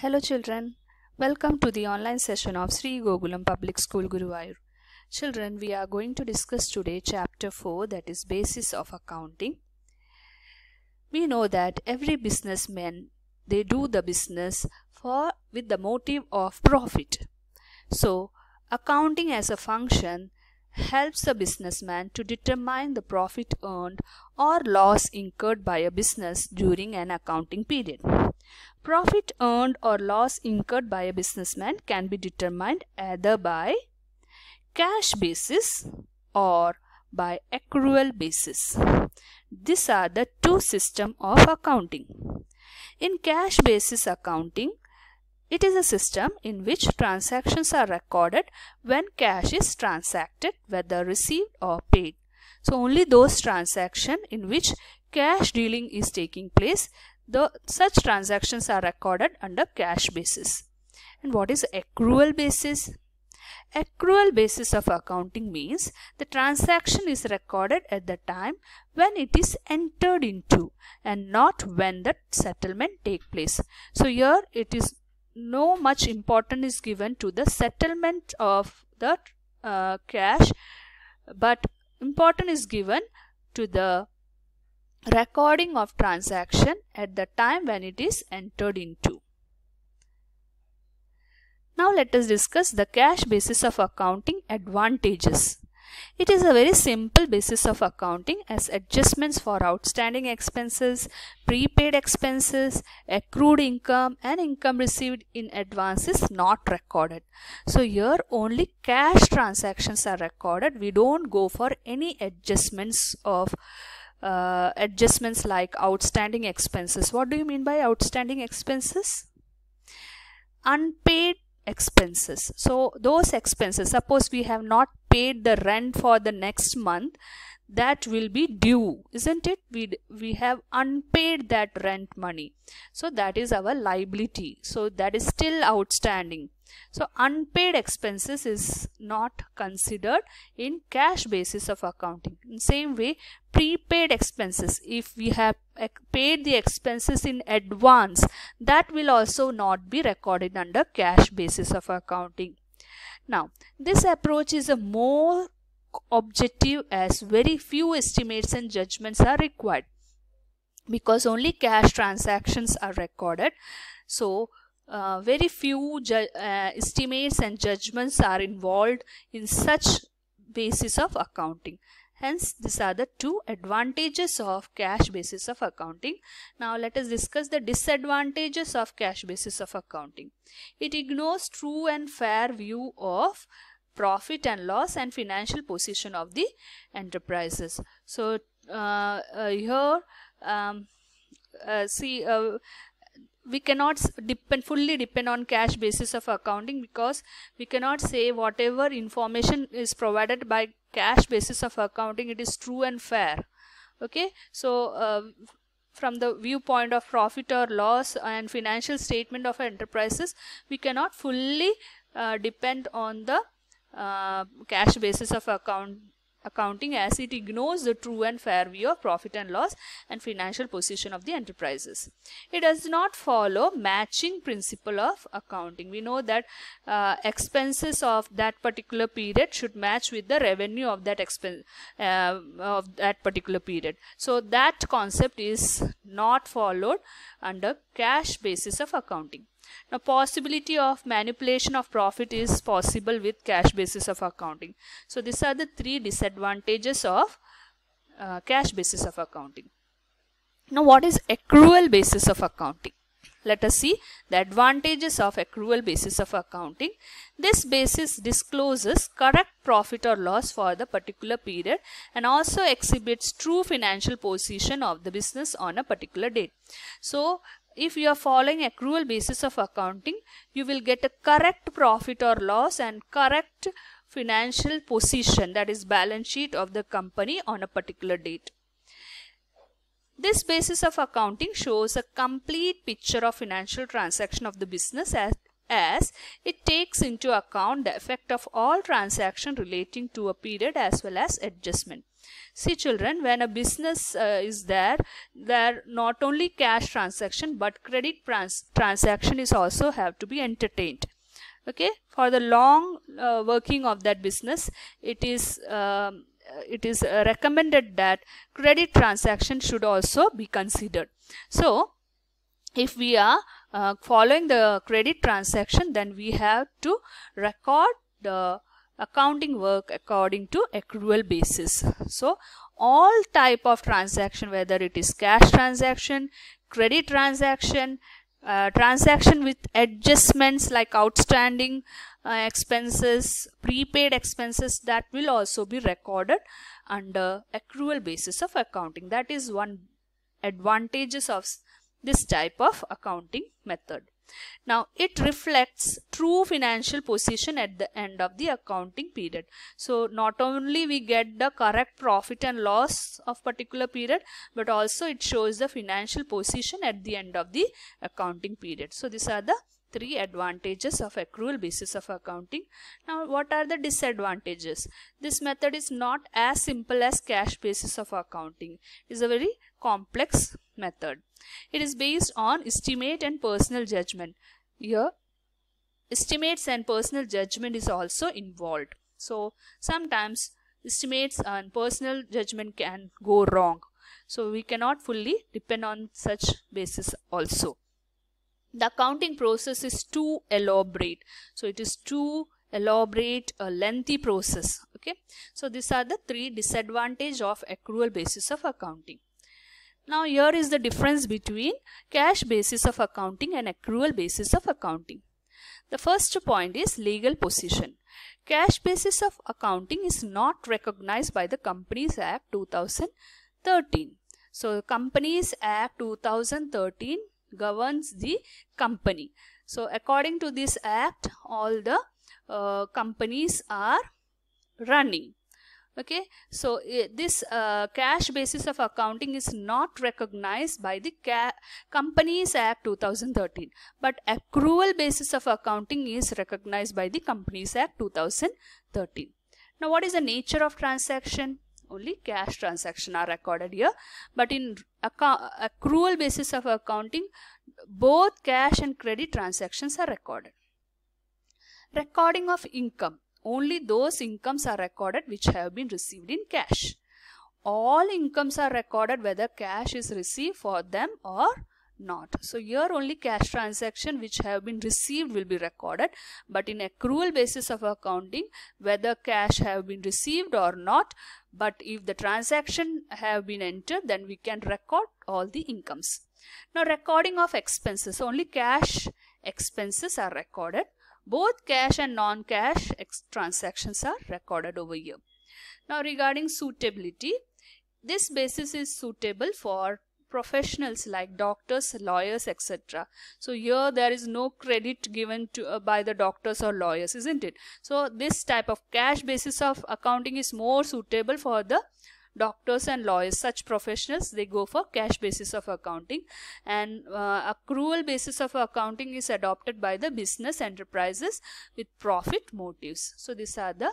Hello children, welcome to the online session of Sri Gokulam Public School Guruvayur. Children, we are going to discuss today chapter 4, that is basis of accounting. We know that every businessman, they do the business with the motive of profit. So accounting as a function helps the businessman to determine the profit earned or loss incurred by a business during an accounting period. Profit earned or loss incurred by a businessman can be determined either by cash basis or by accrual basis. These are the two systems of accounting. In cash basis accounting, it is a system in which transactions are recorded when cash is transacted, whether received or paid. So only those transactions in which cash dealing is taking place, such transactions are recorded under cash basis. And what is accrual basis? Accrual basis of accounting means the transaction is recorded at the time when it is entered into and not when the settlement takes place. So here it is no much importance is given to the settlement of the cash, but importance is given to the recording of transaction at the time when it is entered into. Now let us discuss the cash basis of accounting advantages. It is a very simple basis of accounting as adjustments for outstanding expenses, prepaid expenses, accrued income and income received in advance is not recorded. So here only cash transactions are recorded. We don't go for any adjustments like outstanding expenses. What do you mean by outstanding expenses? Unpaid expenses. So those expenses, suppose we have not paid the rent for the next month, that will be due, isn't it? We have unpaid that rent money, so that is our liability, so that is still outstanding. So unpaid expenses is not considered in cash basis of accounting. In same way, prepaid expenses, if we have paid the expenses in advance, that will also not be recorded under cash basis of accounting. Now this approach is a more objective as very few estimates and judgments are required because only cash transactions are recorded. So very few estimates and judgments are involved in such basis of accounting. Hence, these are the two advantages of cash basis of accounting. Now, let us discuss the disadvantages of cash basis of accounting. It ignores true and fair view of profit and loss and financial position of the enterprises. So, here, we cannot fully depend on cash basis of accounting because we cannot say whatever information is provided by cash basis of accounting it is true and fair. Okay, so from the viewpoint of profit or loss and financial statement of enterprises, we cannot fully depend on the cash basis of accounting as it ignores the true and fair view of profit and loss and financial position of the enterprises. It does not follow matching principle of accounting. We know that expenses of that particular period should match with the revenue of that particular period. So that concept is not followed under cash basis of accounting. Now, possibility of manipulation of profit is possible with cash basis of accounting. So, these are the three disadvantages of cash basis of accounting. Now, what is accrual basis of accounting? Let us see the advantages of accrual basis of accounting. This basis discloses correct profit or loss for the particular period and also exhibits true financial position of the business on a particular date. So, if you are following accrual basis of accounting, you will get a correct profit or loss and correct financial position, that is balance sheet of the company on a particular date. This basis of accounting shows a complete picture of financial transaction of the business as it takes into account the effect of all transactions relating to a period as well as adjustment. See children, when a business is there not only cash transaction but credit transaction is also have to be entertained. Okay, for the long working of that business, it is recommended that credit transaction should also be considered. So if we are following the credit transaction, then we have to record the accounting work according to accrual basis. So all type of transaction, whether it is cash transaction, credit transaction, transaction with adjustments like outstanding expenses, prepaid expenses, that will also be recorded under accrual basis of accounting. That is one advantages of this type of accounting method. Now it reflects true financial position at the end of the accounting period. So not only we get the correct profit and loss of particular period, but also it shows the financial position at the end of the accounting period. So these are the three advantages of accrual basis of accounting. Now what are the disadvantages? This method is not as simple as cash basis of accounting. It is a very complex method. It is based on estimate and personal judgment. Here estimates and personal judgment is also involved. So sometimes estimates and personal judgment can go wrong. So we cannot fully depend on such basis also. The accounting process is too elaborate. So it is too elaborate, a lengthy process. Okay. So these are the three disadvantages of accrual basis of accounting. Now here is the difference between cash basis of accounting and accrual basis of accounting. The first point is legal position. Cash basis of accounting is not recognized by the Companies Act 2013. So Companies Act 2013 governs the company. So according to this act, all the companies are running. Okay, so this cash basis of accounting is not recognized by the Companies Act 2013, but accrual basis of accounting is recognized by the Companies Act 2013. Now what is the nature of transaction? Only cash transaction are recorded here, but in accrual basis of accounting, both cash and credit transactions are recorded. Recording of income. Only those incomes are recorded which have been received in cash. All incomes are recorded whether cash is received for them or not. So here only cash transaction which have been received will be recorded, but in accrual basis of accounting, whether cash have been received or not, but if the transaction have been entered, then we can record all the incomes. Now recording of expenses. Only cash expenses are recorded. Both cash and non-cash transactions are recorded over here. Now regarding suitability, this basis is suitable for professionals like doctors, lawyers, etc. So here there is no credit given to by the doctors or lawyers, isn't it? So this type of cash basis of accounting is more suitable for the doctors and lawyers. Such professionals, they go for cash basis of accounting, and accrual basis of accounting is adopted by the business enterprises with profit motives. So these are the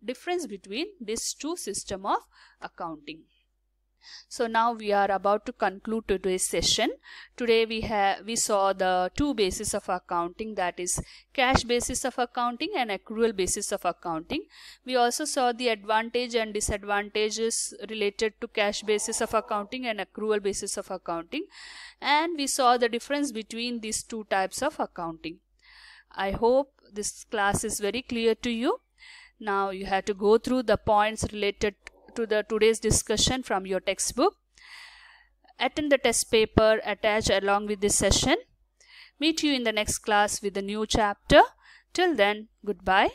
difference between these two systems of accounting. So now we are about to conclude today's session. Today we saw the two bases of accounting, that is cash basis of accounting and accrual basis of accounting. We also saw the advantage and disadvantages related to cash basis of accounting and accrual basis of accounting, and we saw the difference between these two types of accounting. I hope this class is very clear to you. Now you have to go through the points related to today's discussion from your textbook. Attend the test paper attached along with this session. Meet you in the next class with a new chapter. Till then, goodbye.